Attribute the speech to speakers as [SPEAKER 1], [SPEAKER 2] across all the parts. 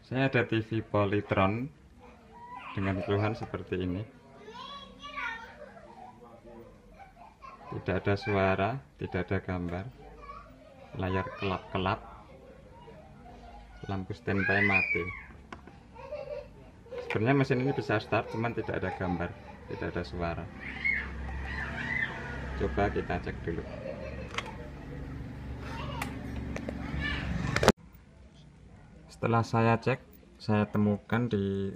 [SPEAKER 1] Saya ada TV Polytron dengan keluhan seperti ini. Tidak ada suara, tidak ada gambar, layar kelap-kelap, lampu standby mati. Sebenarnya mesin ini bisa start, cuman tidak ada gambar, tidak ada suara. Coba kita cek dulu. Setelah saya cek, saya temukan di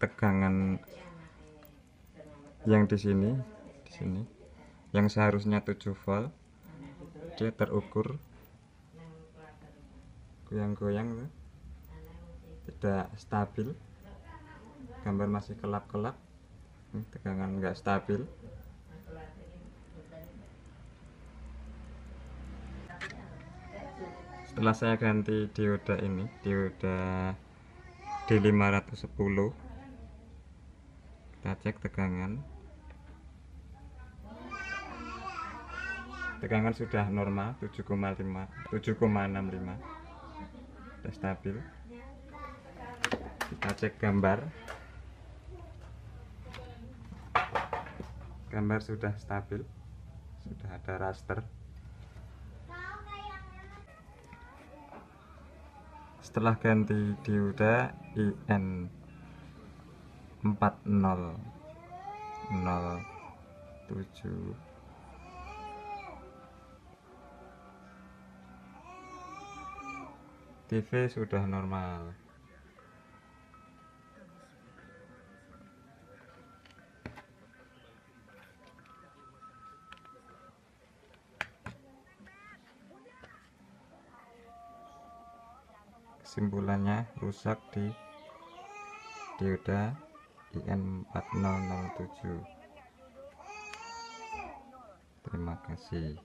[SPEAKER 1] tegangan yang di sini, yang seharusnya 7 volt, dia terukur goyang-goyang, tidak stabil. Gambar masih kelap-kelap, tegangan enggak stabil. Setelah saya ganti dioda ini, dioda D510, kita cek tegangan. Tegangan sudah normal 7,65, sudah stabil. Kita cek gambar. Gambar sudah stabil, sudah ada raster. Setelah ganti dioda IN 4007, TV sudah normal. Kesimpulannya rusak di dioda IN 4007. Terima kasih.